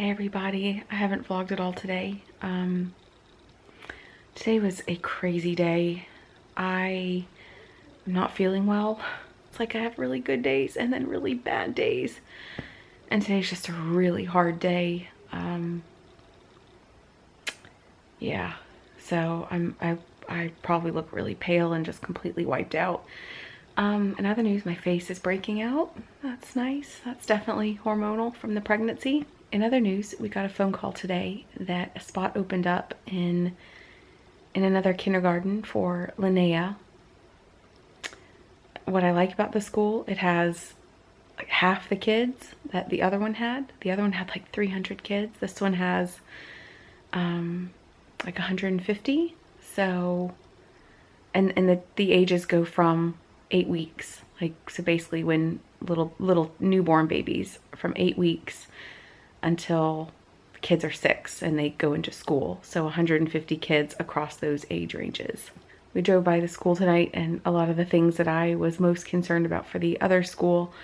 Hey everybody, I haven't vlogged at all today. Today was a crazy day. I am not feeling well. It's like I have really good days and then really bad days. And today's just a really hard day. Yeah, so I probably look really pale and just completely wiped out. In other news, my face is breaking out. That's nice. That's definitely hormonal from the pregnancy. In other news, we got a phone call today that a spot opened up in another kindergarten for Linnea. What I like about the school, it has like half the kids that the other one had. The other one had like 300 kids. This one has like 150. So, and the ages go from 8 weeks. Like, so basically when little newborn babies from 8 weeks until the kids are 6 and they go into school. So 150 kids across those age ranges. We drove by the school tonight, and a lot of the things that I was most concerned about for the other school,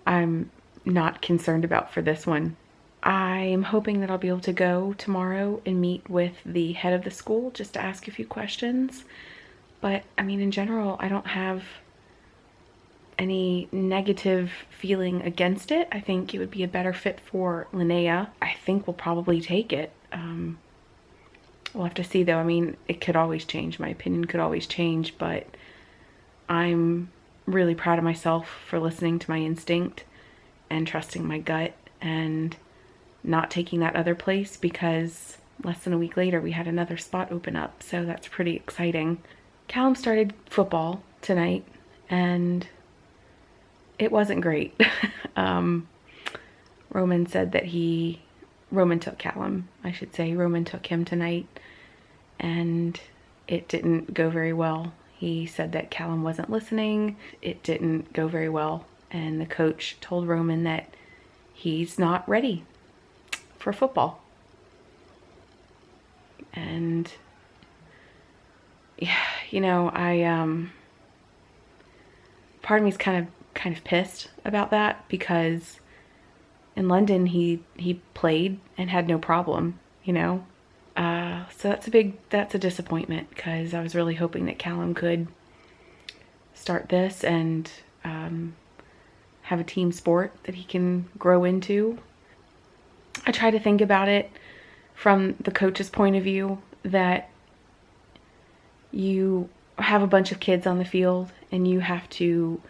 I'm not concerned about for this one. I'm hoping that I'll be able to go tomorrow and meet with the head of the school just to ask a few questions. But I mean, in general, I don't have any negative feeling against it. I think it would be a better fit for Linnea. I think we'll probably take it. We'll have to see though. I mean, it could always change. My opinion could always change, but I'm really proud of myself for listening to my instinct and trusting my gut and not taking that other place, because less than a week later we had another spot open up. So that's pretty exciting. Callum started football tonight and it wasn't great. Roman said that Roman took Callum, I should say. Roman took him tonight and it didn't go very well. He said that Callum wasn't listening. It didn't go very well. And the coach told Roman that he's not ready for football. And yeah, you know, part of me is kind of pissed about that, because in London he played and had no problem, you know. So that's a disappointment, because I was really hoping that Callum could start this and have a team sport that he can grow into. I try to think about it from the coach's point of view, that you have a bunch of kids on the field and you have to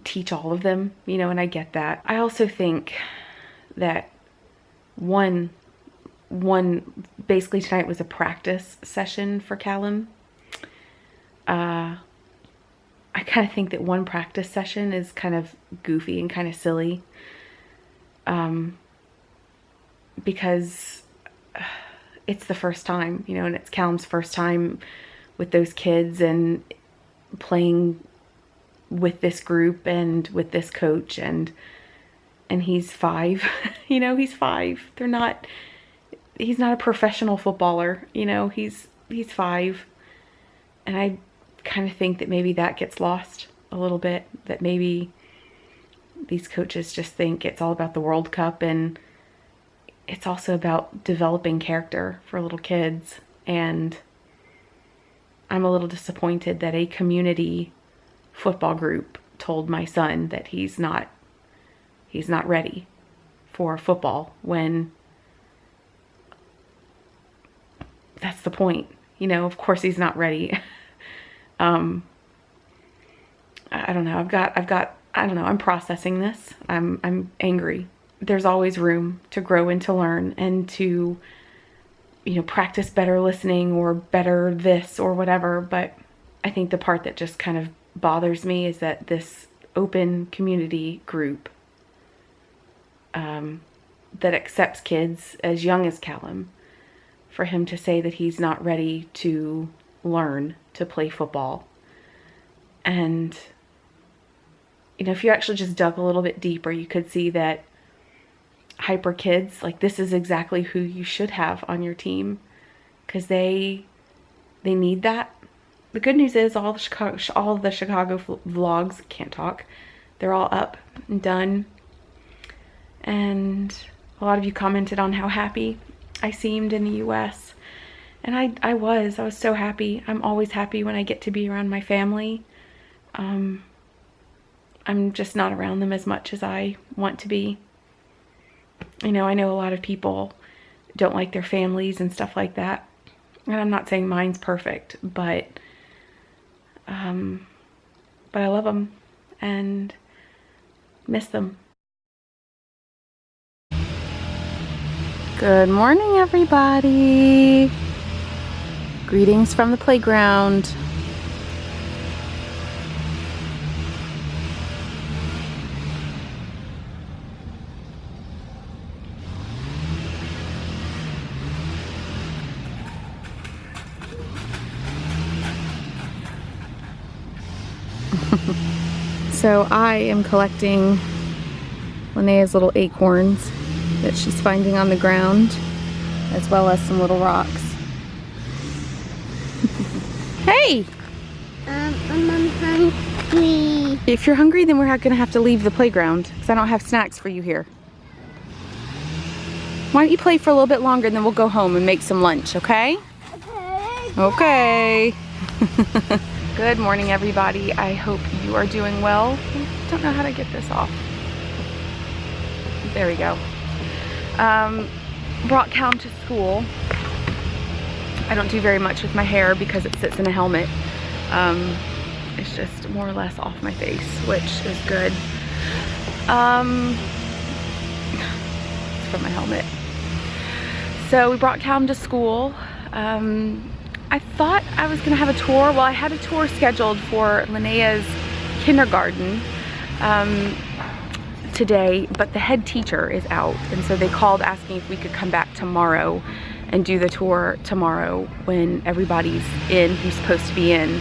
teach all of them, you know, and I get that. I also think that one basically tonight was a practice session for Callum. I kind of think that one practice session is kind of goofy and kind of silly, because it's the first time, you know, and it's Callum's first time with those kids and playing with this group and with this coach, and he's 5. You know, he's 5. He's not a professional footballer, you know, he's 5. And I kind of think that maybe that gets lost a little bit, that maybe these coaches just think it's all about the World Cup, and it's also about developing character for little kids. And I'm a little disappointed that a community football group told my son that he's not ready for football, when that's the point. You know, of course he's not ready. I don't know. I don't know. I'm processing this. I'm angry. There's always room to grow and to learn and to, you know, practice better listening or better this or whatever. But I think the part that just kind of bothers me is that this open community group that accepts kids as young as Callum, for him to say that he's not ready to learn to play football. And, you know, if you actually just dug a little bit deeper, you could see that hyper kids, like, this is exactly who you should have on your team, because they need that. The good news is all of the Chicago vlogs, can't talk, they're all up and done, and A lot of you commented on how happy I seemed in the US. And I was so happy. I'm always happy when I get to be around my family. I'm just not around them as much as I want to be. You know, I know a lot of people don't like their families and stuff like that. And I'm not saying mine's perfect, but I love them and miss them. Good morning, everybody. Greetings from the playground. So I am collecting Linnea's little acorns that she's finding on the ground, as well as some little rocks. Hey! I'm hungry. If you're hungry, then we're gonna have to leave the playground because I don't have snacks for you here. Why don't you play for a little bit longer and then we'll go home and make some lunch, okay? Okay. Good morning, everybody. I hope you are doing well. I don't know how to get this off. There we go. Brought Callum to school. I don't do very much with my hair because it sits in a helmet. It's just more or less off my face, which is good. It's from my helmet. So we brought Callum to school. I thought I was gonna have a tour. Well, I had a tour scheduled for Linnea's kindergarten today, but the head teacher is out, and so they called asking if we could come back tomorrow and do the tour tomorrow when everybody's in who's supposed to be in.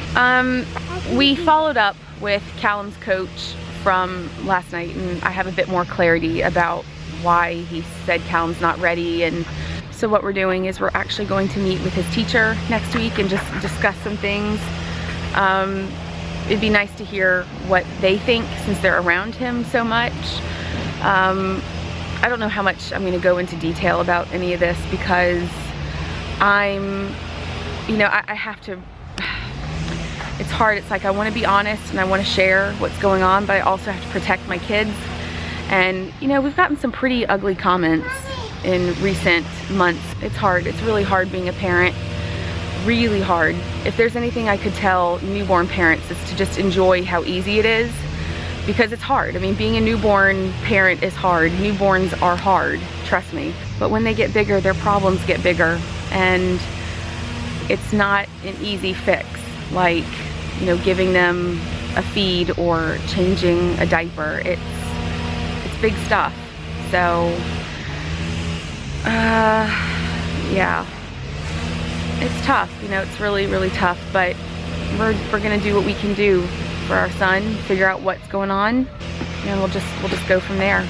We followed up with Callum's coach from last night, and I have a bit more clarity about why he said Callum's not ready. And so what we're doing is we're actually going to meet with his teacher next week and just discuss some things. It'd be nice to hear what they think since they're around him so much. I don't know how much I'm going to go into detail about any of this because I have to, it's hard. It's like I want to be honest and I want to share what's going on, but I also have to protect my kids. And, you know, we've gotten some pretty ugly comments in recent months. It's hard. It's really hard being a parent. Really hard. If there's anything I could tell newborn parents, is to just enjoy how easy it is, because it's hard. I mean, being a newborn parent is hard. Newborns are hard, trust me. But when they get bigger, their problems get bigger, and it's not an easy fix, like, you know, giving them a feed or changing a diaper. It's big stuff. So yeah, it's tough, you know, it's really, really tough, but we're gonna do what we can do for our son, figure out what's going on, and we'll just go from there.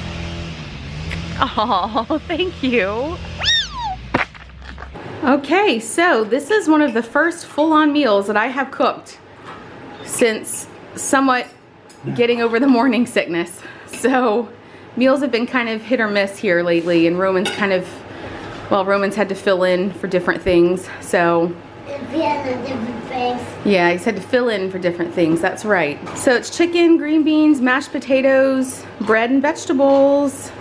Oh, thank you. Okay, so this is one of the first full-on meals that I have cooked since somewhat getting over the morning sickness. So meals have been kind of hit or miss here lately, and Roman's kind of, well, Roman's had to fill in for different things, so. Yeah, he's had to fill in for different things, that's right. So it's chicken, green beans, mashed potatoes, bread and vegetables.